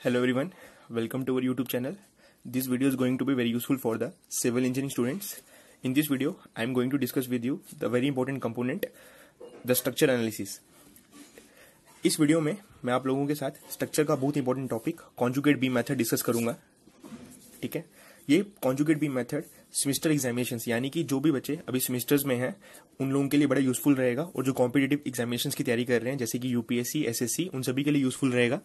Hello everyone, welcome to our YouTube channel. This video is going to be very useful for the civil engineering students. In this video, I am going to discuss with you the very important component, the structure analysis. इस video में मैं आप लोगों के साथ structure का बहुत important topic conjugate beam method discuss करूंगा. ठीक है, ये conjugate beam method semester examinations यानी कि जो भी बच्चे अभी सेमेस्टर्स में हैं उन लोगों के लिए बड़ा यूजफुल रहेगा और जो कॉम्पिटिटिव एग्जामिनेशंस की तैयारी कर रहे हैं जैसे कि यूपीएससी, एसएससी, उन सभी के लिए यूजफुल रहेगा.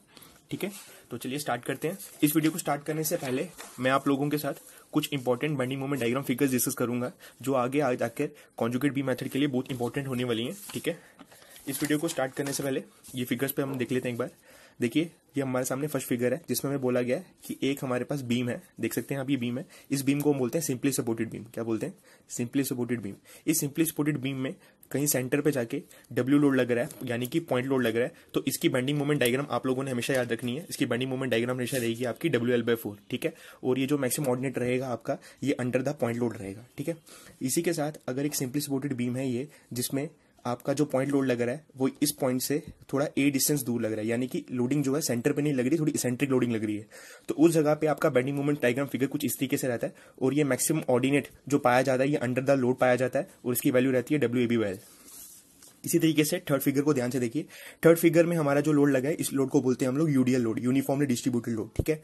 ठीक है, तो चलिए स्टार्ट करते हैं. इस वीडियो को स्टार्ट करने से पहले मैं आप लोगों के साथ कुछ important bending moment diagram figures discuss करूंगा जो आगे जाकर कॉन्जुगेट बीम मेथड के लिए बहुत इंपॉर्टेंट होने वाली हैं. ठीक है, इस वीडियो को स्टार्ट करने से पहले ये फिगर्स पे हम देख लेते हैं एक बार. देखिए, ये हमारे सामने फर्स्ट फिगर है जिसमें हमें बोला गया है कि एक हमारे पास बीम है. देख सकते हैं आप, ये बीम है. इस बीम को हम बोलते हैं सिंपली सपोर्टेड बीम. क्या बोलते हैं? Simply supported beam. इस सिंपली सपोर्टेड बीम में कहीं सेंटर पे जाके डब्ल्यू लोड लग रहा है यानी कि पॉइंट लोड लग रहा है. तो इसकी बेंडिंग मोमेंट डायग्राम आप लोगों ने हमेशा याद रखनी है. इसकी बेंडिंग मोमेंट डायग्राम हमेशा रहेगी आपकी WL/4. ठीक है, और ये जो मैक्सिमम ऑर्डिनेट रहेगा आपका, ये अंडर द पॉइंट लोड रहेगा. ठीक है, इसी के साथ अगर एक सिंपली सपोर्टेड बीम है ये, जिसमें आपका जो पॉइंट लोड लग रहा है वो इस पॉइंट से थोड़ा ए डिस्टेंस दूर लग रहा है यानी कि लोडिंग जो है सेंटर पे नहीं लग रही, थोड़ी इसेंट्रिक लोडिंग लग रही है. तो उस जगह पे आपका बेंडिंग मोमेंट डायग्राम फिगर कुछ इस तरीके से रहता है और ये मैक्सिमम ऑर्डिनेट जो पाया जाता है ये अंडर द लोड पाया जाता है और इसकी वैल्यू रहती है WAB/L. इसी तरीके से थर्ड फिगर को ध्यान से देखिए. थर्ड फिगर में हमारा जो लोड लगा है, इस लोड को बोलते हैं हम लोग UDL load, uniformly distributed load. ठीक है,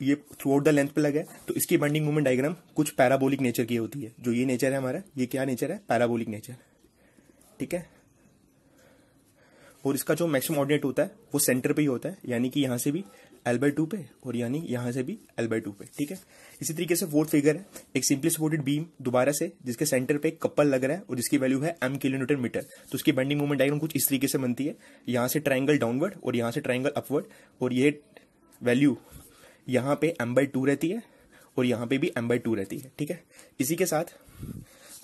ये थ्रू आउट द लेंथ पे लगा है. तो इसकी बेंडिंग मोमेंट डायग्राम कुछ पैराबोलिक नेचर की होती है. जो ये नेचर है हमारा, ये क्या नेचर है? Parabolic nature. ठीक है, और इसका जो मैक्सिमम ऑर्डिनेट होता है वो सेंटर पे ही होता है यानी कि यहां से भी L/2 पे और यानी यहां से भी L/2 पे. ठीक है, इसी तरीके से फोर्थ फिगर है एक सिंपली सपोर्टेड बीम दोबारा से, जिसके सेंटर पे एक कपल लग रहा है और जिसकी वैल्यू है M किलोन्यूटन मीटर. तो उसकी बेंडिंग मोमेंट डायग्राम कुछ इस तरीके से बनती है. यहां से ट्राइंगल डाउनवर्ड और यहां से ट्राइंगल अपवर्ड और ये वैल्यू यहां पे M/2 रहती है और यहां पे भी M/2 रहती है. ठीक है, इसी के साथ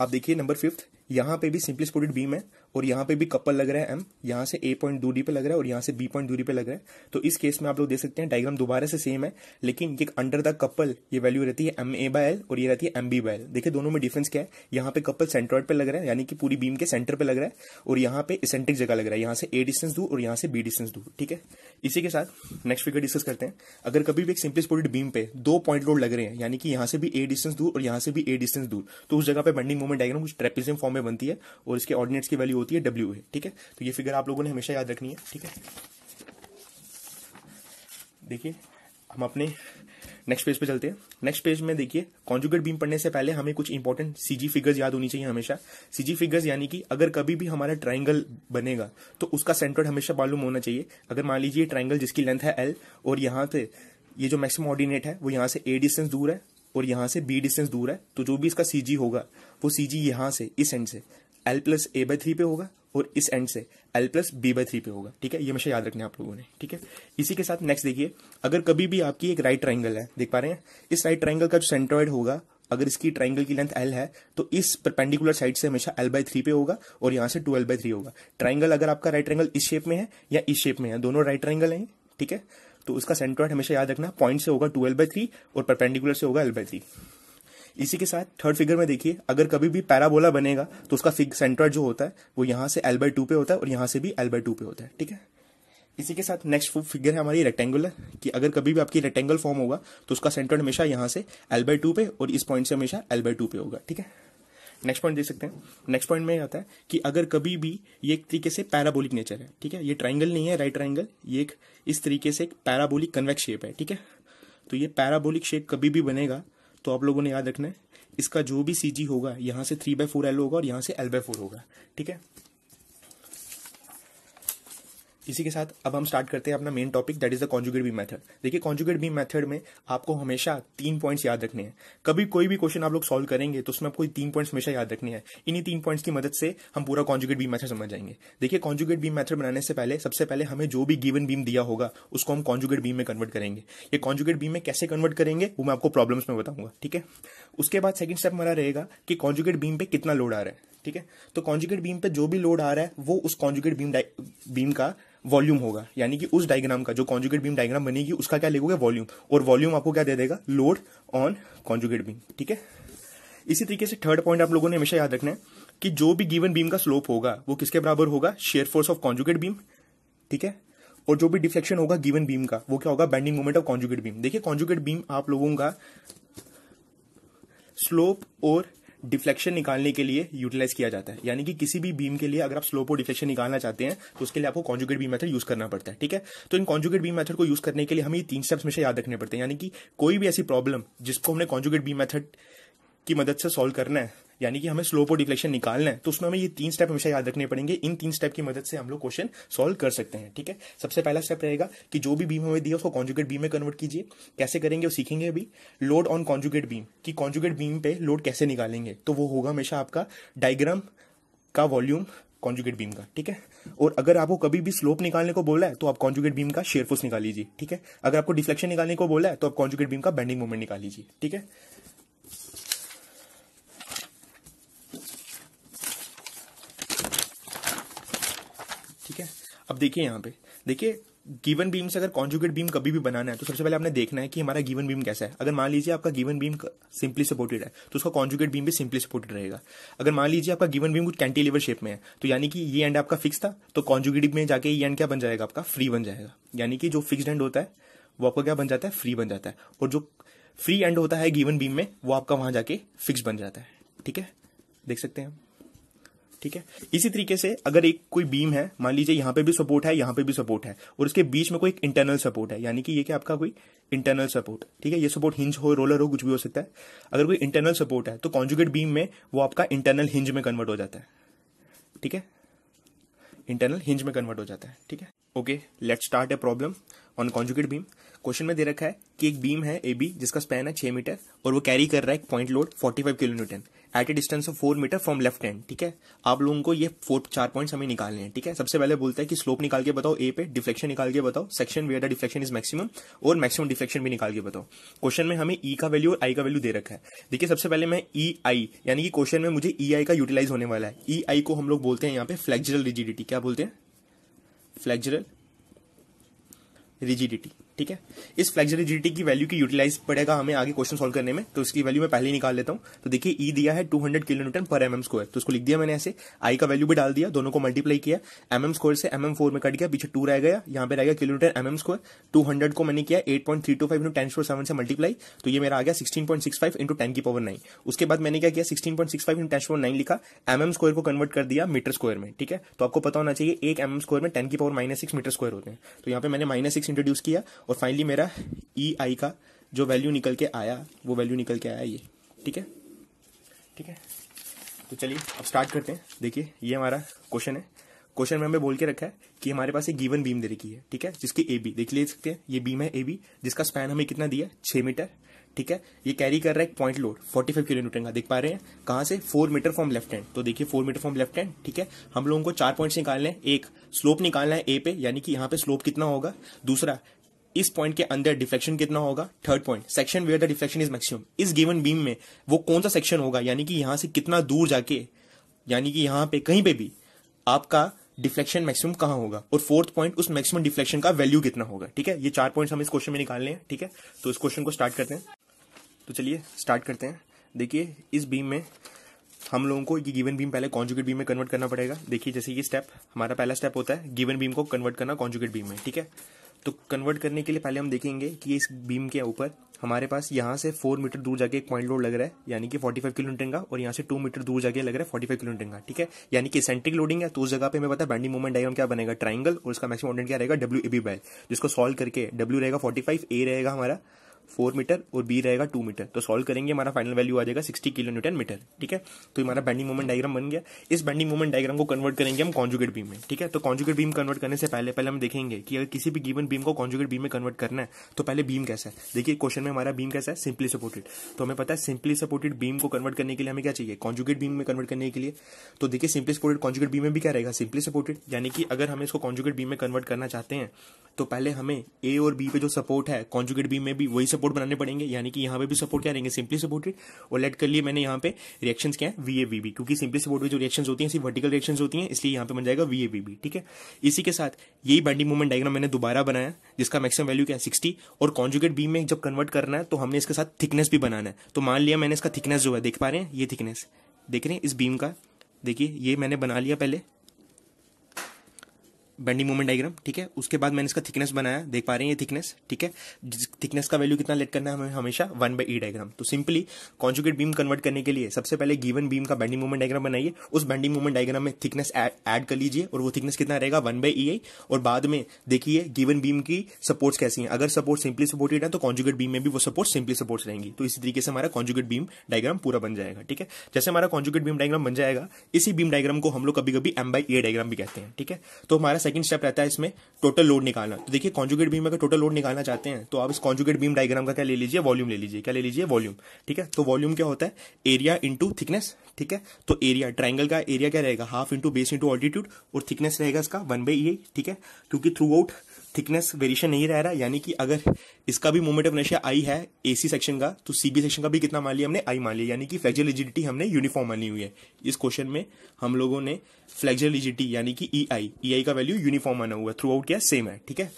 आप देखिए नंबर 5, यहां पे भी सिंपली सपोर्टेड बीम है और यहां पे भी कपल लग रहा है M. यहां से A पॉइंट दूरी पे लग रहा है और यहां से B पॉइंट दूरी पे लग रहा है. तो इस केस में आप लोग देख सकते हैं डायग्राम दोबारा से सेम है, लेकिन ये अंडर द कपल ये वैल्यू रहती है MA/L और ये रहती है MB/L. देखिए दोनों में डिफरेंस क्या है. यहाँ पे कपल सेंट्रॉइड पे लग रहा है यानी कि पूरी बीम के सेंटर पे लग रहा है और यहाँ पे इसेंट्रिक जगह लग रहा है. यहाँ से A डिस्टेंस दूर और यहाँ से B डिस्टेंस दूर. ठीक है, इसी के साथ नेक्स्ट फिगर डिस्कस करते हैं. अगर कभी भी एक सिंपली सपोर्टेड बीम पे दो पॉइंट लोड लग रहे हैं यानी कि यहाँ से भी A डिस्टेंस दूर और यहाँ से भी A डिस्टेंस दूर, तो उस जगह पे बेंडिंग मोमेंट डायग्राम कुछ ट्रेपेजियम फॉर्म में बनती है और इसके ऑर्डिनेट्स की वैल्यू होती है WA. ठीक है, तो ये फिगर आप लोगों ने हमेशा याद रखनी है. ठीक है, देखिए हम अपने नेक्स्ट पेज पे चलते हैं. नेक्स्ट पेज में देखिए, कॉन्जुगेट बीम पढ़ने से पहले हमें कुछ इंपॉर्टेंट CG फिगर्स याद होनी चाहिए हमेशा. CG फिगर्स यानी कि अगर कभी भी हमारा ट्राइंगल बनेगा तो उसका सेंट्रोइड हमेशा मालूम होना चाहिए. अगर मान लीजिए ट्राइंगल जिसकी लेंथ है L और यहाँ से ये जो मैक्सिमम ऑर्डिनेट है वो यहाँ से A डिस्टेंस दूर है और यहाँ से B डिस्टेंस दूर है, तो जो भी इसका CG होगा वो CG यहाँ से इस एंड से L+A/3 पे होगा और इस एंड से L+B/3 पे होगा. ठीक है, ये हमेशा याद रखना है आप लोगों ने. ठीक है, इसी के साथ नेक्स्ट देखिए, अगर कभी भी आपकी एक राइट ट्राइंगल है, देख पा रहे हैं, इस राइट ट्राइंगल का जो सेंट्रॉइड होगा, अगर इसकी ट्राइंगल की लेंथ L है तो इस परपेंडिकुलर साइड से हमेशा L/3 पे होगा और यहाँ से 2L/3 होगा. ट्राइंगल अगर आपका राइट ट्राइंगल इस शेप में है या इस शेप में है, दोनों राइट ट्राइंगल हैं. ठीक है, तो उसका सेंट्रॉइड हमेशा याद रखना, पॉइंट से होगा 2L/3 और परपेंडिकुलर से होगा L/3. इसी के साथ थर्ड फिगर में देखिए, अगर कभी भी पैराबोला बनेगा तो उसका सेंट्रॉइड जो होता है वो यहाँ से L/2 पे होता है और यहाँ से भी L/2 पे होता है. ठीक है, इसी के साथ नेक्स्ट फिगर है हमारी रेक्टेंगुलर, कि अगर कभी भी आपकी रेक्टेंगल फॉर्म होगा तो उसका सेंट्रॉइड हमेशा यहाँ से L/2 पे और इस पॉइंट से हमेशा L/2 पे होगा. ठीक है, नेक्स्ट पॉइंट देख सकते हैं. नेक्स्ट पॉइंट में आता है कि अगर कभी भी ये एक तरीके से पैराबोलिक नेचर है. ठीक है, ये ट्राइंगल नहीं है राइट ट्राइंगल, ये एक इस तरीके से एक पैराबोलिक कन्वेक्स शेप है. ठीक है, तो ये पैराबोलिक शेप कभी भी बनेगा तो आप लोगों ने याद रखना है, इसका जो भी CG होगा यहाँ से 3/4L होगा और यहाँ से L/4 होगा. ठीक है, इसी के साथ अब हम स्टार्ट करते हैं अपना main topic, that is the conjugate beam method. देखिए, कॉन्जुगेट बीम मेथड में आपको हमेशा 3 पॉइंट्स याद रखने हैं. कभी कोई भी क्वेश्चन आप लोग सॉल्व करेंगे तो उसमें आपको 3 पॉइंट्स हमेशा याद रखने हैं. इन्हीं 3 पॉइंट्स की मदद से हम पूरा कॉन्जुगेट बीम मेथड समझ जाएंगे. देखिए, कॉन्जुगेट बीम मेथड बनाने से पहले सबसे पहले हमें जो भी गिवन बीम दिया होगा उसको हम कॉन्जुगेट बीम में कन्वर्ट करेंगे. ये कॉन्जुगेट बीम में कैसे कन्वर्ट करेंगे वो मैं आपको प्रॉब्लम्स में बताऊंगा. ठीक है, उसके बाद सेकंड स्टेप हमारा रहेगा कि कॉन्जुगेट बीम पे कितना लोड आ रहा है. ठीक है, तो कॉन्जुगेट बीम पे जो भी लोड आ रहा है वो उस कॉन्जुगेट बीम का वॉल्यूम होगा, यानी कि उस डायग्राम का जो कॉन्जुगेट बीम डायग्राम बनेगी उसका क्या लिखोगे? वॉल्यूम. और वॉल्यूम आपको क्या दे देगा? Load on conjugate beam. ठीक है, इसी तरीके से थर्ड पॉइंट आप लोगों ने हमेशा याद रखना है कि जो भी गिवन बीम का स्लोप होगा वो किसके बराबर होगा? Shear force of conjugate beam. ठीक है, और जो भी डिफ्लेक्शन होगा गिवन बीम का वो क्या होगा, bending moment of conjugate beam. देखिए कॉन्जुगेट बीम आप लोगों का स्लोप और डिफ्लेक्शन निकालने के लिए यूटिलाइज किया जाता है, यानी कि किसी भी बीम के लिए अगर आप स्लोप और डिफ्लेक्शन निकालना चाहते हैं तो उसके लिए आपको कॉन्जुगेट बीम मेथड यूज करना पड़ता है, ठीक है। तो इन कॉन्जुगेट बीम मेथड को यूज करने के लिए हमें 3 स्टेप्स में से याद रखने पड़ते हैं, यानी कि कोई भी ऐसी प्रॉब्लम जिसको हमने कॉन्जुगेट बीम मेथड की मदद से सॉल्व करना है, यानी कि हमें स्लोप और डिफ्लेक्शन निकालना है, तो उसमें हमें ये 3 स्टेप हमेशा याद रखने पड़ेंगे। इन 3 स्टेप की मदद से हम लोग क्वेश्चन सॉल्व कर सकते हैं, ठीक है। सबसे पहला स्टेप रहेगा कि जो भी बीम हमें दिया उसको कॉन्जुगेट बीम में कन्वर्ट कीजिए। कैसे करेंगे वो सीखेंगे अभी। लोड ऑन कॉन्जुगेट बीम, कि कॉन्जुगेट बीम पे लोड कैसे निकालेंगे, तो वो होगा हमेशा आपका डायग्राम का वॉल्यूम कॉन्जुगेट बीम का, ठीक है। और अगर आपको कभी भी स्लोप निकालने को बोला है तो आप कॉन्जुगेट बीम का शेयर फोर्स निकाल लीजिए, ठीक है। अगर आपको डिफ्लेक्शन निकालने को बोला है तो आप कॉन्जुगेट बीम का बेंडिंग मोमेंट निकाल लीजिए, ठीक है। ठीक है, अब देखिए यहाँ पे देखिए गिवन बीम से अगर कॉन्जुगेट बीम कभी भी बनाना है तो सबसे पहले आपने देखना है कि हमारा गिवन बीम कैसा है। अगर मान लीजिए आपका गिवन बीम सिंपली सपोर्टेड है तो उसका कॉन्जुगेट बीम भी सिंपली सपोर्टेड रहेगा। अगर मान लीजिए आपका गिवन बीम कुछ कैंटिलीवर शेप में है तो यानी कि ये एंड आपका फिक्स था, तो कॉन्जुगेट में जाके ये एंड क्या बन जाएगा, आपका फ्री बन जाएगा। यानी कि जो फिक्स्ड एंड होता है वो आपका क्या बन जाता है, फ्री बन जाता है, और जो फ्री एंड होता है गिवन बीम में वो आपका वहां जाके फिक्स बन जाता है, ठीक है। देख सकते हैं, ठीक है। इसी तरीके से अगर एक कोई बीम है, मान लीजिए यहां पे भी सपोर्ट है, यहां पे भी सपोर्ट है, और उसके बीच में कोई एक इंटरनल सपोर्ट है, यानी कि ये क्या आपका कोई इंटरनल सपोर्ट, ठीक है। ये सपोर्ट हिंज हो, रोलर हो, कुछ भी हो सकता है। अगर कोई इंटरनल सपोर्ट है तो कॉन्जुगेट बीम में वो आपका इंटरनल हिंज में कन्वर्ट हो जाता है, ठीक है। इंटरनल हिंज में कन्वर्ट हो जाता है, ठीक है। Okay, let's start a problem on conjugate beam. Question में दे रखा है कि एक बीम है ए बी जिसका स्पैन है 6 मीटर और वो कैरी कर रहा है एक point load 45 kilo newton at a distance of 4 metre from left hand, ठीक है। आप लोगों को ये 4 पॉइंट्स हमें निकालने हैं, ठीक है। सबसे पहले बोलता है कि स्लोप निकाल के बताओ ए पे, डिफ्लेक्शन निकाल के बताओ, section where the deflection is maximum, और मैक्सिमम डिफ्लेक्शन भी निकाल के बताओ। क्वेश्चन में हमें ई का वैल्यू और आई का वैल्यू दे रखा है। देखिए सबसे पहले मैं ई आई, यानी कि क्वेश्चन में मुझे ई आई का यूटिलाइज होने वाला है। ई आई को हम लोग बोलते हैं यहाँ पे फ्लेक्सुरल रिजिडिटी। क्या बोलते हैं, फ्लेक्सुरल रिजिडिटी, ठीक है। इस फ्लेक्सुरल रिजिडिटी की वैल्यू की यूटिलाइज पड़ेगा हमें आगे क्वेश्चन सॉल्व करने में, तो इसकी वैल्यू मैं पहले ही निकाल लेता हूं। तो देखिए ई दिया है 200 किलो न्यूटन पर एमएम स्क्वायर, तो उसको लिख दिया मैंने ऐसे। आई का वैल्यू भी डाल दिया, दोनों को मल्टीप्लाई किया, एमएम स्क्वायर से एमएम 4 में कट गया, पीछे 2 रह गया, यहाँ पे रह गया किलो न्यूटन एमएम स्क्वायर। 200 को मैंने किया 8.325 इंटू 10⁻7 से मल्टीप्लाई, तो ये मेरा आ गया 16.65 इंटू 10⁻9। उसके बाद मैंने क्या किया, 16.65 इंटू 10⁻9 लिखा, एमएम स्क्वायर को कन्वर्ट कर दिया मीटर स्क्वायर में, ठीक है। तो आपको पता होना चाहिए एक एमएम स्क्वायर में 10⁻6 मीटर स्क्वायर होते हैं, तो यहाँ पे मैंने -6 इंट्रोड्यूस किया, और फाइनली मेरा ई आई का जो वैल्यू निकल के आया वो वैल्यू निकल के आया ये, ठीक है, ठीक है। तो चलिए अब स्टार्ट करते हैं। देखिए ये हमारा क्वेश्चन है। क्वेश्चन में हमें बोल के रखा है कि हमारे पास एक गिवन बीम दे रखी है, ठीक है, जिसकी ए बी देख ले सकते हैं, ये बीम है ए बी जिसका स्पैन हमें कितना दिया, 6 मीटर, ठीक है। ये कैरी कर रहा है एक पॉइंट लोड 45 किलो न्यूटन का, देख पा रहे हैं कहां से, 4 मीटर फ्रॉम लेफ्ट हैंड। तो देखिए 4 मीटर फ्रॉम लेफ्ट हैंड, ठीक है। हम लोगों को 4 पॉइंट्स निकालने हैं, एक स्लोप निकालना है ए पे, यानी कि यहाँ पे स्लोप कितना होगा, दूसरा इस पॉइंट के अंदर डिफ्लेक्शन कितना होगा, third point section where the deflection is maximum, इस गिवन बीम में वो कौन सा सेक्शन होगा, यानी कि यहां से कितना दूर जाके, यानी कि यहां पे कहीं पे भी आपका डिफ्लेक्शन मैक्सिमम कहां होगा, और फोर्थ पॉइंट उस मैक्सिमम डिफ्लेक्शन का वैल्यू कितना होगा, ठीक है। ये 4 पॉइंट्स हम इस क्वेश्चन में निकालने हैं, ठीक है। तो इस क्वेश्चन को स्टार्ट करते हैं। तो चलिए स्टार्ट करते हैं। देखिए इस बीम में हम लोगों को ये गिवन बीम पहले कॉन्जुगेट बीम में कन्वर्ट करना पड़ेगा। देखिए जैसे ये स्टेप, हमारा पहला स्टेप होता है गिवन बीम को कन्वर्ट करना कॉन्जुगेट बीम में, ठीक है। तो कन्वर्ट करने के लिए पहले हम देखेंगे कि इस बीम के ऊपर हमारे पास यहाँ से 4 मीटर दूर जाके एक पॉइंट लोड लग रहा है, यानी कि 45 किलो न्यूटन का, और यहाँ से 2 मीटर दूर जाके लग रहा है 45 किलो न्यूटन का, ठीक है। यानी कि सेंट्रिक लोडिंग है, तो उस जगह पे हमें पता है बेंडिंग मोमेंट डायग्राम क्या बनेगा, ट्राइंगल, और उसका मैक्सिमम मोमेंट क्या रहेगा, WAB बाय, जिसको सॉल्व करके W रहेगा 45, A रहेगा हमारा 4 मीटर और बी रहेगा 2 मीटर, तो सॉल्व करेंगे हमारा फाइनल वैल्यू आ जाएगा 60 किलो न्यूटन मीटर, ठीक है। तो हमारा बेंडिंग मोमेंट डायग्राम बन गया। इस बेंडिंग मोमेंट डायग्राम को कन्वर्ट करेंगे हम कॉन्जुगेट बीम में, ठीक है। तो कॉन्जुगेट बीम कन्वर्ट करने से पहले हम देखेंगे कि अगर किसी भी गिवन बीम को कॉन्जुगेट बीम में कन्वर्ट करना है तो पहले बीम कैसा है। देखिए क्वेश्चन में हमारा बीम कैसा है, सिंपली सपोर्टेड, तो हमें पता है सिंपली सपोर्टेड बीम को कन्वर्ट करने के लिए हमें क्या चाहिए, कॉन्जुगेट बीम में कन्वर्ट करने के लिए। तो देखिए सिंपली सपोर्टेड कॉन्जुगेट बीम में भी क्या रहेगा, सिंपली सपोर्टेड, यानी कि अगर हमें इसको कॉन्जुगेट बीम में कन्वर्ट करना चाहते हैं तो पहले हमें ए और बी पे जो सपोर्ट है कॉन्जुगेट बीम में भी वही सपोर्ट बनाने पड़ेंगे, यानी कि यहाँ पे भी सपोर्ट क्या रहेंगे, सिंपली सपोर्टेड। और लेट कर लिए मैंने यहाँ पे रिएक्शंस क्या है, VAVB, क्योंकि सिंपली सपोर्ट में जो रिएक्शंस होती हैं सिर्फ वर्टिकल रिएक्शंस होती हैं, इसलिए यहाँ पे बन जाएगा VAVB, ठीक है। इसी के साथ यही बेंडिंग मोमेंट डायग्राम मैंने दोबारा बनाया जिसका मैक्सिमम वैल्यू क्या है 60, और कॉन्जुगेट बीम में जब कन्वर्ट करना है तो हमने इसके साथ थिकनेस भी बनाना है। तो मान लिया मैंने इसका थिकनेस जो है, देख पा रहे हैं ये थिकनेस, देख रहे हैं इस बीम का, देखिए ये मैंने बना लिया पहले बेंडिंग मोमेंट डायग्राम, ठीक है। उसके बाद मैंने इसका थिकनेस बनाया, देख पा रहे हैं ये थिकनेस, ठीक है। थिकनेस का वैल्यू कितना लेट करना है हमें हमेशा 1/e डायग्राम। तो सिंपली कॉन्जुगेट बीम कन्वर्ट करने के लिए सबसे पहले गिवन बीम का बेंडिंग मोमेंट डायग्राम बनाइए, उस बेंडिंग मोमेंट डायग्राम में थिकनेस ऐड कर लीजिए और वो थिकनेस कितना रहेगा 1/ei। और बाद में देखिए गिवन बीम की सपोर्ट्स कैसी हैं, अगर सपोर्ट सिंपली सपोर्टेड है तो कॉन्जुगेट बीम में भी वो सपोर्ट सिंपली सपोर्ट्स रहेंगी। तो इसी तरीके से हमारा कॉन्जुगेट बीम डायग्राम पूरा बन जाएगा, ठीक है। जैसे हमारा कॉन्जुगेट बीम डायग्राम बन जाएगा, इसी बीम डायग्राम को हम लोग कभी कभी M/A डायग्राम भी कहते हैं, ठीक है। तो हमारा सेकंड स्टेप रहता है इसमें टोटल लोड निकालना। तो देखिए कॉन्जुगेट बीम में अगर टोटल लोड निकालना चाहते हैं तो आप इस कॉन्जुगेट बीम डायग्राम का क्या ले लीजिए, वॉल्यूम ले लीजिए। क्या ले लीजिए, वॉल्यूम, ठीक है। तो वॉल्यूम क्या होता है, एरिया इंटू थिकनेस, ठीक है। तो एरिया, ट्राइंगल का एरिया क्या रहेगा, half into base into altitude, और थिकनेस रहेगा इसका 1/ei, ठीक है। क्योंकि थ्रू आउट थिकनेस वेरिएशन नहीं रह रहा, यानी कि अगर इसका भी मोमेंट ऑफ इनर्शिया आई है एसी सेक्शन का, तो सीबी सेक्शन का भी कितना मान लिया हमने, आई मान लिया, यानी कि फ्लेक्सुरल रिजिडिटी हमने यूनिफॉर्म मानी हुई है। इस क्वेश्चन में हम लोगों ने फ्लेक्सुरल रिजिडिटी यानी कि EI का वैल्यू यूनिफॉर्म माना हुआ है, थ्रू आउट क्या सेम है, ठीक है।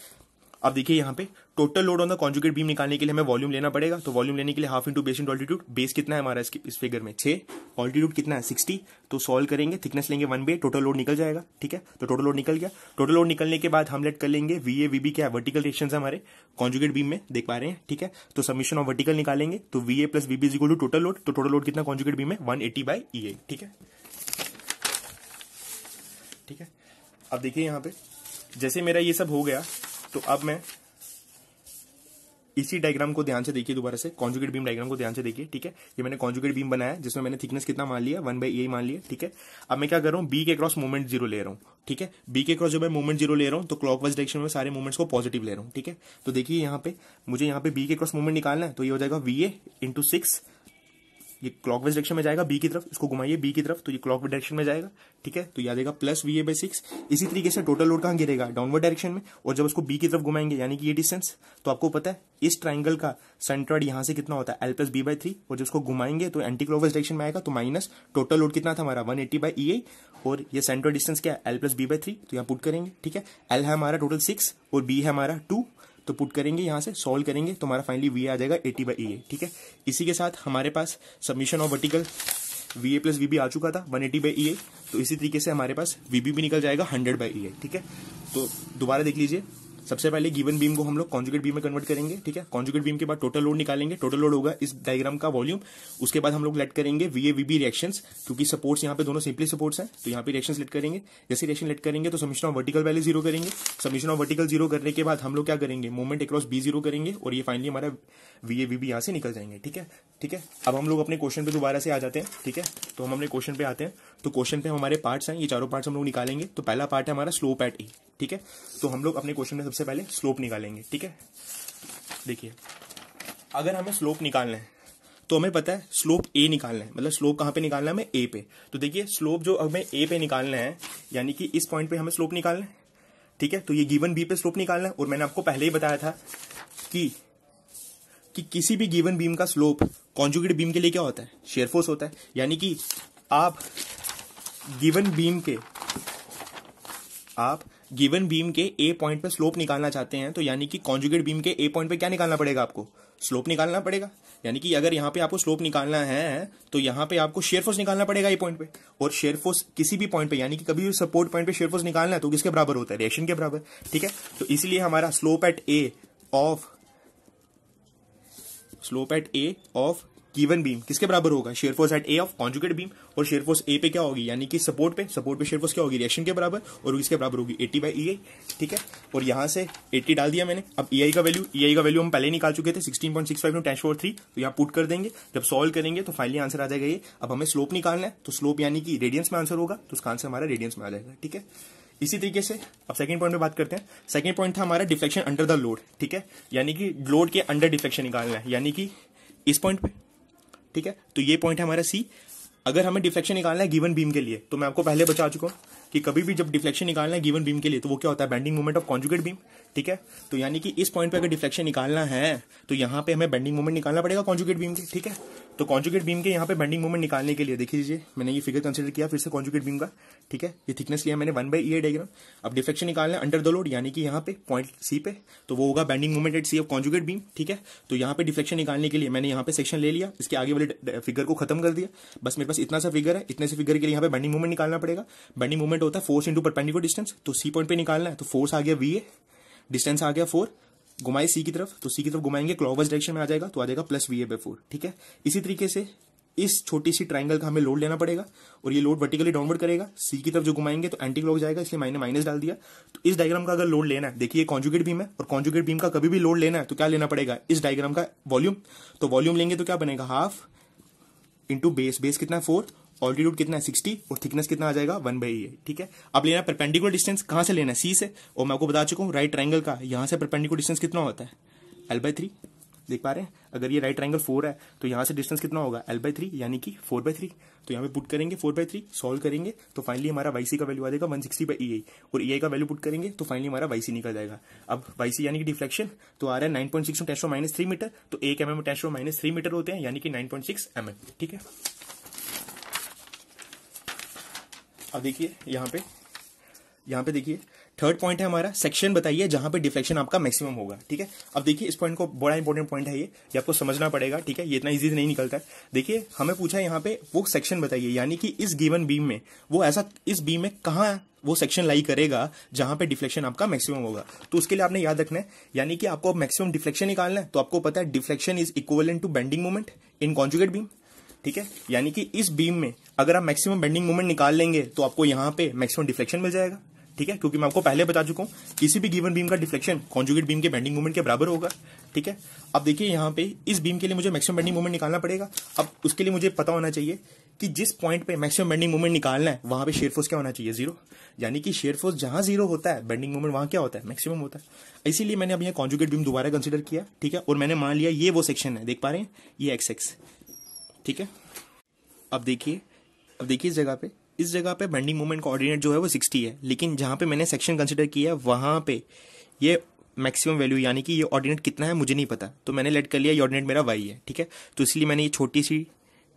अब देखिए यहाँ पे total load on the conjugate beam निकालने के लिए हमें वॉल्यूम लेना पड़ेगा। तो वॉल्यूम लेने के लिए half into base into altitude, base कितना है हमारा इस फिगर में 6, ऑल्टीट्यूड कितना है 60। तो सॉल्व करेंगे, थिकनेस लेंगे 1/, टोटल लोड निकल जाएगा, ठीक है। तो टोटल लोड निकल गया। टोटल लोड निकलने के बाद हम लेट कर लेंगे VA VB, क्या है वर्टिकल रिएक्शन है हमारे कॉन्जुगेट बीम में, देख पा रहे हैं, ठीक है। तो समीशन ऑफ वर्टिकल निकालेंगे, तो VA plus VB is equal to total load. तो टोटल लोड कितना कॉन्जुगेट बीम में 180/EA, ठीक है, ठीक है। अब देखिए यहाँ पे जैसे मेरा ये सब हो गया, तो अब मैं इसी डायग्राम को ध्यान से देखिए, दोबारा से कॉन्जुगेट बीम डायग्राम को ध्यान से देखिए, ठीक है। ये मैंने कॉन्जुगेट बीम बनाया जिसमें मैंने थिकनेस कितना मान लिया 1/ei मान लिया, ठीक है। अब मैं क्या कर रहा हूँ, बी के क्रॉस मूवमेंट 0 ले रहा हूँ, ठीक है। बी के क्रॉस जब मैं मूवमेंट 0 ले रहा हूँ तो क्लॉकवाइज डायरेक्शन में सारे मूवमेंट्स को पॉजिटिव ले रहा हूँ, ठीक है। तो देखिए यहाँ पे मुझे यहाँ पे बी के क्रॉस मूवमेंट निकालना है, तो ये हो जाएगा VA इंटू 6, ये क्लॉकवाइज डायरेक्शन में जाएगा बी की तरफ, इसको घुमाइए बी की तरफ, तो ये क्लॉकवाइज डायरेक्शन में जाएगा, ठीक है। तो ये आ जाएगा प्लस VA/6। इसी तरीके से टोटल लोड कहाँ गिरेगा, डाउनवर्ड डायरेक्शन में, और जब उसको बी की तरफ घुमाएंगे यानी कि ये डिस्टेंस, तो आपको पता है इस ट्राइंगल का सेंट्रॉइड यहाँ से कितना होता है L + B/3, और जब उसको घुमाएंगे तो एंटी क्लॉकवाइज डायरेक्शन में आएगा, तो माइनस टोटल लोड कितना था हमारा 180/EA, और ये सेंट्रॉइड डिस्टेंस क्या है L + B/3, तो यहाँ पुट करेंगे, ठीक है। L है हमारा टोटल 6 और B है हमारा 2, तो पुट करेंगे यहाँ से, सॉल्व करेंगे तो हमारा फाइनली VA आ जाएगा 80/EA, ठीक है। इसी के साथ हमारे पास submission of vertical VA plus VB आ चुका था 180/EA, तो इसी तरीके से हमारे पास VB भी निकल जाएगा 100/EA, ठीक है। तो दोबारा देख लीजिए, सबसे पहले गिवन बीम को हम लोग कॉन्जुगेट बीम में कन्वर्ट करेंगे, ठीक है। कॉन्जुगेट बीम के बाद टोटल लोड निकालेंगे, टोटल लोड होगा इस डायग्राम का वॉल्यूम। उसके बाद हम लोग लेट करेंगे VA VB रिएक्शंस, क्योंकि सपोर्ट्स यहाँ पे दोनों सिंपली सपोर्ट्स हैं, तो यहाँ पे रिएक्शंस लेट करेंगे। जैसे रिएक्शन लेट करेंगे तो सबमिशन ऑफ वर्टिकल वैल्यू 0 करेंगे। सबमिशन ऑफ वर्टिकल 0 करने के बाद हम लोग क्या करेंगे, मूवमेंट अक्रॉस B 0 करेंगे, और ये फाइनली हमारा VA VB यहाँ से निकल जाएंगे, ठीक है, ठीक है। अब हम लोग अपने क्वेश्चन पे दोबारा से आ जाते हैं, ठीक है। तो हम अपने क्वेश्चन पे आते हैं, तो क्वेश्चन पे हमारे पार्ट्स हैं, ये चारों पार्ट्स हम लोग निकालेंगे। तो पहला पार्ट है हमारा स्लोप एट E, ठीक है। तो हम लोग अपने क्वेश्चन में सबसे पहले स्लोप निकालेंगे, ठीक है। देखिए अगर हमें स्लोप निकालना है तो हमें पता है स्लोप A निकालना है, मतलब स्लोप कहाँ पे निकालना है, हमें A पे। तो देखिए स्लोप जो हमें A पे निकालना है, यानी कि इस पॉइंट पे हमें स्लोप निकालना है, ठीक है। तो ये गिवन B पे स्लोप निकालना है, और मैंने आपको पहले ही बताया था कि किसी भी गिवन बीम का स्लोप कॉन्जुगेट बीम के लिए क्या होता है, शेयर फोर्स होता है। यानी कि आप गिवन बीम के A पॉइंट पे स्लोप निकालना चाहते हैं, तो यानी कि कॉन्जुगेट बीम के A पॉइंट पे क्या निकालना पड़ेगा, आपको स्लोप निकालना पड़ेगा। यानी कि अगर यहाँ पे आपको स्लोप निकालना है तो यहाँ पे आपको शेयर फोर्स निकालना पड़ेगा A पॉइंट पे, और शेयर फोर्स किसी भी पॉइंट पे, यानी कि कभी भी सपोर्ट पॉइंट पे शेयर फोर्स निकालना है तो किसके बराबर होता है, रिएक्शन के बराबर, ठीक है। तो इसलिए हमारा slope eight A of given beam किसके बराबर होगा, shear force at A of conjugate beam, और शेयर फोर्स A पे क्या होगी, यानी कि सपोर्ट पे शेयर फोर्स क्या होगी, रिएक्शन के बराबर, और इसके बराबर होगी 80/EA, ठीक है। और यहां से 80 डाल दिया मैंने। अब EI का वैल्यू हम पहले निकाल चुके थे 16.65 × 10⁴, तो यहाँ पुट कर देंगे। जब सॉल्व करेंगे तो फाइनली आंसर आ जाएगा ये। अब हमें स्लोप निकालना है, तो स्लोप यानी कि रेडियंस में आंसर होगा, तो उसका आंसर हमारा रेडियंस में आ जाएगा, ठीक है। इसी तरीके से अब सेकंड पॉइंट पे बात करते हैं। सेकंड पॉइंट था हमारा डिफ्लेक्शन अंडर द लोड, ठीक है। यानी कि लोड के अंडर डिफ्लेक्शन निकालना है, यानी कि इस पॉइंट पे, ठीक है। तो ये पॉइंट है हमारा C। अगर हमें डिफ्लेक्शन निकालना है गिवन बीम के लिए, तो मैं आपको पहले बता चुका हूं कि कभी भी जब डिफ्लेक्शन निकालना है गिवन बीम के लिए तो वो क्या होता है, bending moment of conjugate beam, ठीक है। तो यानी कि इस पॉइंट पे अगर डिफ्लेक्शन निकालना है तो यहाँ पे हमें बेंडिंग मोमेंट निकालना पड़ेगा कॉन्जुगेट बीम के, ठीक है। तो कॉन्जुगेट बीम के यहाँ पे बेंडिंग मोमेंट निकालने के लिए देखिए लीजिए, मैंने ये फिगर कंसीडर किया फिर से कॉन्जुगेट बीम का, ठीक है। ये थिकनेस लिया मैंने 1/EA डायग्राम। अब डिफ्लेक्शन निकालना है अंडर द लोड, यानी कि यहाँ पे पॉइंट सी पे, तो वो होगा bending moment at C of conjugate beam, ठीक है। तो यहाँ पे डिफ्लेक्शन निकालने के लिए मैंने यहाँ पे सेक्शन ले लिया, इसके आगे वाले फिगर को खत्म कर दिया। बस मेरे पास इतना सा फिगर है, इतने से फिगर के लिए यहाँ पे बेंडिंग मोमेंट निकालना पड़ेगा। बेंडिंग मोमेंट होता है फोर्स इंटू परपेंडिकुलर डिस्टेंस, तो सी पॉइंट पे निकालना है, तो फोर्स आ गया VA, डिस्टेंस आ गया 4, घुमाए सी की तरफ, तो सी की तरफ घुमाएंगे क्लॉकवाइज डायरेक्शन में आ जाएगा, तो आ जाएगा प्लस VA/4, ठीक है। इसी तरीके से इस छोटी सी ट्राइंगल का हमें लोड लेना पड़ेगा और ये लोड वर्टिकली डाउनवर्ड करेगा, सी की तरफ जो घुमाएंगे तो एंटी क्लॉक जाएगा, इसलिए मैंने माइनस डाल दिया। तो इस डायग्राम का अगर लोड लेना है, देखिए कॉन्जुगेट बीम है और कॉन्जुगेट बीम का कभी भी लोड लेना है तो क्या लेना पड़ेगा, इस डायग्राम का वॉल्यूम। तो वॉल्यूम लेंगे तो क्या बनेगा, हाफ इंटू बेस, बेस कितना है 4, ऑल्टीट्यूड कितना है 60 और थिकनेस कितना आ जाएगा 1/EA, ठीक है। अब लेना परपेंडिकुलर डिस्टेंस, कहां से लेना है, सी से, और मैं आपको बता चुका हूं राइट ट्रायंगल का यहां से परपेंडिकुलर डिस्टेंस कितना होता है, L/3, देख पा रहे हैं। अगर ये राइट ट्रायंगल 4 है तो यहां से डिस्टेंस कितना होगा L/3, यानी कि 4/3। तो यहाँ पे पुट करेंगे 4/3, सॉल्व करेंगे तो फाइनली हमारा YC का वैल्यू आ जाएगा 160/EA, और EA का वैल्यू पुट करेंगे तो फाइनली हमारा YC निकल जाएगा। अब YC यानी कि डिफ्लेक्शन तो आ रहा है 9.6 × 10⁻³ मीटर, तो 1 mm में 10⁻³ मीटर होते हैं, यानी कि 9.6 mm, ठीक है। अब देखिए यहाँ पे देखिए थर्ड पॉइंट है हमारा, सेक्शन बताइए जहां पे डिफ्लेक्शन आपका मैक्सिमम होगा, ठीक है। अब देखिए इस पॉइंट को, बड़ा इंपॉर्टेंट पॉइंट है ये आपको समझना पड़ेगा, ठीक है। ये इतना इजी नहीं निकलता है। देखिए हमें पूछा है यहाँ पे वो सेक्शन बताइए, यानी कि इस गिवन बीम में वो ऐसा, इस बीम में कहाँ वो सेक्शन लाई करेगा जहां पे डिफ्लेक्शन आपका मैक्सिमम होगा। तो उसके लिए आपने याद रखना है, यानी कि आपको मैक्सिमम डिफ्लेक्शन निकालना है, तो आपको पता है deflection is equivalent to bending moment in conjugate beam, ठीक है। यानी कि इस बीम में अगर आप मैक्सिमम बेंडिंग मोमेंट निकाल लेंगे तो आपको यहां पे मैक्सिमम डिफ्लेक्शन मिल जाएगा, ठीक है। क्योंकि मैं आपको पहले बता चुका हूं किसी भी गिवन बीम का डिफ्लेक्शन कॉन्जुगेट बीम के बेंडिंग मोमेंट के बराबर होगा, ठीक है। अब देखिए यहां पे इस बीम के लिए मुझे मैक्सिमम बेंडिंग मोमेंट निकालना पड़ेगा। अब उसके लिए मुझे पता होना चाहिए कि जिस पॉइंट पे मैक्सिमम बेंडिंग मोमेंट निकालना है वहां पे शेयर फोर्स क्या होना चाहिए, 0, यानी कि शेयर फोर्स जहां 0 होता है बेंडिंग मोमेंट वहां क्या होता है, मैक्सिमम होता है। इसीलिए मैंने अब यहाँ कॉन्जुगेट बीम दोबारा कंसिडर किया, ठीक है, और मैंने मान लिया ये वो सेक्शन है, देख पा रहे हैं ये XX, ठीक है। अब देखिए इस जगह पे बेंडिंग मोमेंट का ऑर्डिनेट जो है वो 60 है, लेकिन जहां पे मैंने सेक्शन कंसिडर किया वहां पे ये मैक्सिमम वैल्यू, यानी कि ये ऑर्डिनेट कितना है मुझे नहीं पता, तो मैंने लेट कर लिया ये ऑर्डिनेट मेरा Y है, ठीक है। तो इसलिए मैंने ये छोटी सी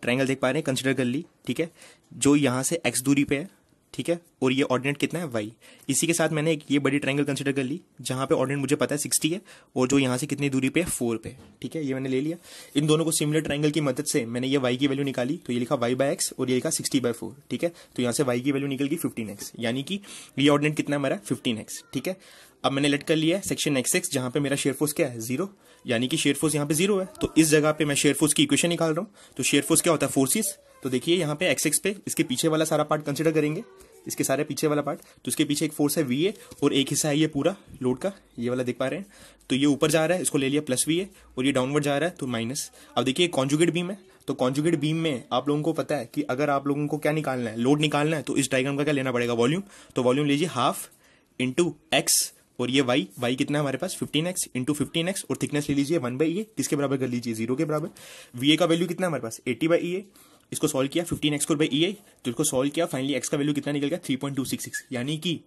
ट्रायंगल देख पा रहे हैं कंसिडर कर ली, ठीक है, जो यहां से X दूरी पे है, ठीक है, और ये ऑर्डिनेट कितना है Y। इसी के साथ मैंने एक ये बड़ी ट्रायंगल कंसिडर कर ली जहां पे ऑर्डिनेट मुझे पता है 60 है, और जो यहां से कितनी दूरी पे है 4 पे, ठीक है, ये मैंने ले लिया। इन दोनों को सिमिलर ट्रायंगल की मदद से मैंने ये Y की वैल्यू निकाली, तो ये लिखा Y/X और ये लिखा 60/4, ठीक है। तो यहां से Y की वैल्यू निकल गई 15x, यानी कि ये ऑर्डिनेट कितना है हमारा 15x, ठीक है। अब मैंने लेट कर लिया सेक्शन XX जहां पे मेरा शेयर फोर्स क्या है 0, यानी कि शेयर फोर्स यहाँ पे 0 है, तो इस जगह पे मैं शेयर फोर्स की इक्वेशन निकाल रहा हूँ। तो शेयर फोर्स क्या होता है, फोर्सेस। तो देखिए यहाँ पे XX पे इसके पीछे वाला सारा पार्ट कंसिडर करेंगे, इसके सारे पीछे वाला पार्ट, तो इसके पीछे एक फोर्स है VA और एक हिस्सा है ये पूरा लोड का, ये वाला देख पा रहे हैं। तो ये ऊपर जा रहा है, इसको ले लिया प्लस VA, और ये डाउनवर्ड जा रहा है तो माइनस। अब देखिए कॉन्जुगेट बीम है, तो कॉन्जुगेट बीम में आप लोगों को पता है कि अगर आप लोगों को क्या निकालना है, लोड निकालना है, तो इस डायग्राम का क्या लेना पड़ेगा, वॉल्यूम। तो वॉल्यूम लीजिए हाफ इंटू X और ये Y कितना है हमारे पास 15x इंटू 15x, और थिकनेस ले लीजिए 1/EA, किसके बराबर कर लीजिए 0 के बराबर। VA का वैल्यू कितना है हमारे पास 80/EA, इसको सॉल्व किया 15x²/EA, तो इसको सॉल्व किया फाइनली x का वैल्यू कितना निकल गया 3.266, यानी कि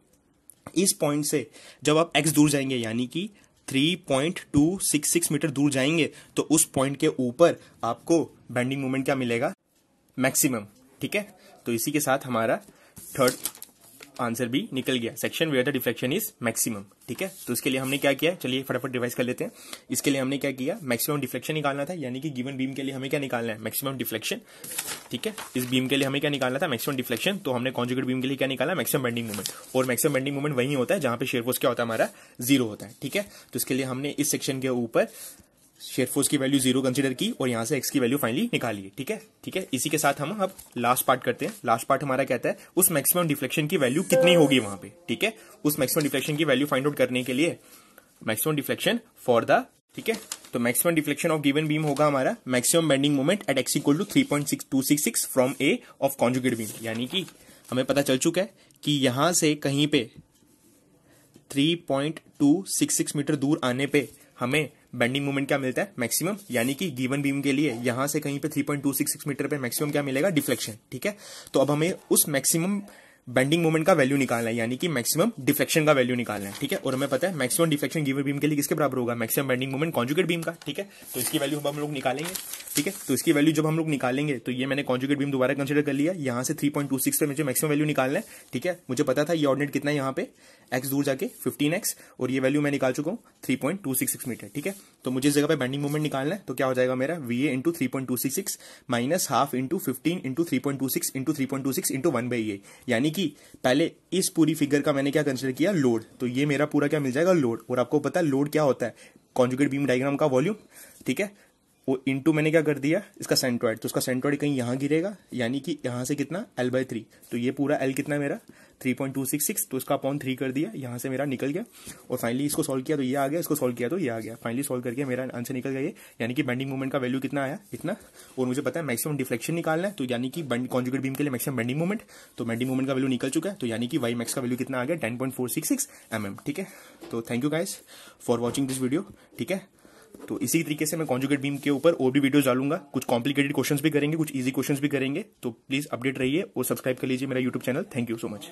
इस पॉइंट से जब आप x दूर जाएंगे, यानी कि 3.266 मीटर दूर जाएंगे, तो उस पॉइंट के ऊपर आपको बेंडिंग मोमेंट क्या मिलेगा, मैक्सिमम, ठीक है। तो इसी के साथ हमारा थर्ड आंसर भी निकल गया, section where the deflection is maximum, ठीक है। तो इसके लिए हमने क्या किया, चलिए फटाफट रिवाइज कर लेते हैं। इसके लिए हमने क्या किया, मैक्सिमम डिफ्लेक्शन निकालना था, यानी कि गिवन बीम के लिए हमें क्या निकालना है, मैक्सिमम डिफ्लेक्शन, ठीक है। इस बीम के लिए हमें क्या निकालना था, मैक्सिमम डिफ्लेक्शन, तो हमने कॉन्जुगेट बीम के लिए क्या निकाला, मैक्सिमम बेंडिंग मोमेंट, और मैक्सिमम बेंडिंग मोमेंट वही होता है जहां पे शेयर फोर्स क्या होता है हमारा 0 होता है, ठीक है। तो इसके लिए हमने इस सेक्शन के ऊपर शेयर फोर्स की वैल्यू 0 कंसीडर की और यहां से x की वैल्यू फाइनली निकाली, ठीक है, ठीक है। इसी के साथ हम अब लास्ट पार्ट करते हैं। लास्ट पार्ट हमारा कहता है उस मैक्सिमम डिफ्लेक्शन की वैल्यू कितनी होगी वहां पे, ठीक है। उस मैक्सिमम डिफ्लेक्शन की वैल्यू फाइंड आउट करने के लिए मैक्सिमम डिफ्लेक्शन फॉर द, ठीक है, तो maximum deflection of given beam होगा हमारा maximum bending moment at x equal to 3.266 from A of conjugate beam, यानी कि हमें पता चल चुका है कि यहां से कहीं पे 3.266 मीटर दूर आने पे हमें बेंडिंग मोमेंट क्या मिलता है, मैक्सिमम, यानी कि गिवन बीम के लिए यहां से कहीं पे 3.266 मीटर पे मैक्सिमम क्या मिलेगा, डिफ्लेक्शन, ठीक है। तो अब हमें उस मैक्सिमम बेंडिंग मोमेंट का वैल्यू निकालना है, यानी कि मैक्सिमम डिफ्लेक्शन का वैल्यू निकालना है। ठीक है, और हमें पता है मैक्सिमम डिफ्लेक्शन गिवन बीम के लिए किसके बराबर होगा, maximum bending moment conjugate beam का। ठीक है, तो इसकी वैल्यू हम लोग निकालेंगे। ठीक है, तो इसकी वैल्यू जब हम लोग निकालेंगे तो ये मैंने कॉन्जुगेट बीम दोबारा कंसीडर कर लिया, यहां से 3.26 पे मुझे मैक्सिमम वैल्यू निकालना है। ठीक है, मुझे पता था ये ऑर्डिनेट कितना है यहाँ पे, x दूर जाके 15x, और ये वैल्यू मैं निकाल चुका हूँ 3.266 मीटर। ठीक है, तो मुझे इस जगह पे बेंडिंग मोमेंट निकालना है, तो क्या हो जाएगा मेरा VA into 3.266 minus half into 15 into 3.26 into 3.26 into 1/A, यानी कि पहले इस पूरी फिगर का मैंने क्या कंसीडर किया, लोड, तो ये मेरा पूरा क्या मिल जाएगा, लोड। और आपको पता है लोड क्या होता है, कॉन्जुगेट बीम डायग्राम का वॉल्यूम। ठीक है, वो इंटू मैंने क्या कर दिया इसका सेंट्रॉइड, तो उसका सेंट्रॉइड कहीं यहां गिरेगा, यानी कि यहां से कितना L/3, तो ये पूरा L कितना है मेरा 3.266, तो इसका अपॉन 3 कर दिया, यहां से मेरा निकल गया। और फाइनली इसको सॉल्व किया तो ये आ गया, इसको सॉल्व किया तो ये आ गया। फाइनली सॉल्व करके मेरा आंसर निकल गया ये, यानी कि बेंडिंग मोमेंट का वैल्यू कितना आया, इतना। और मुझे पता है मैक्सिमम डिफ्लेक्शन निकालना है, तो यानी कि कॉन्जुगेट बीम के लिए मैक्सिमम बेंडिंग मोमेंट, तो बेंडिंग मोमेंट का वैल्यू निकल चुका है, तो यानी कि वाई मैक्स का वैल्यू कितना आ गया 10.466 mm। ठीक है, तो thank you guys for watching this video. ठीक है, तो इसी तरीके से मैं कॉन्जुगेट बीम के ऊपर और भी वीडियोस डालूंगा, कुछ कॉम्प्लिकेटेड क्वेश्चंस भी करेंगे, कुछ इजी क्वेश्चंस भी करेंगे, तो प्लीज अपडेट रहिए और सब्सक्राइब कर लीजिए मेरा YouTube channel. Thank you so much.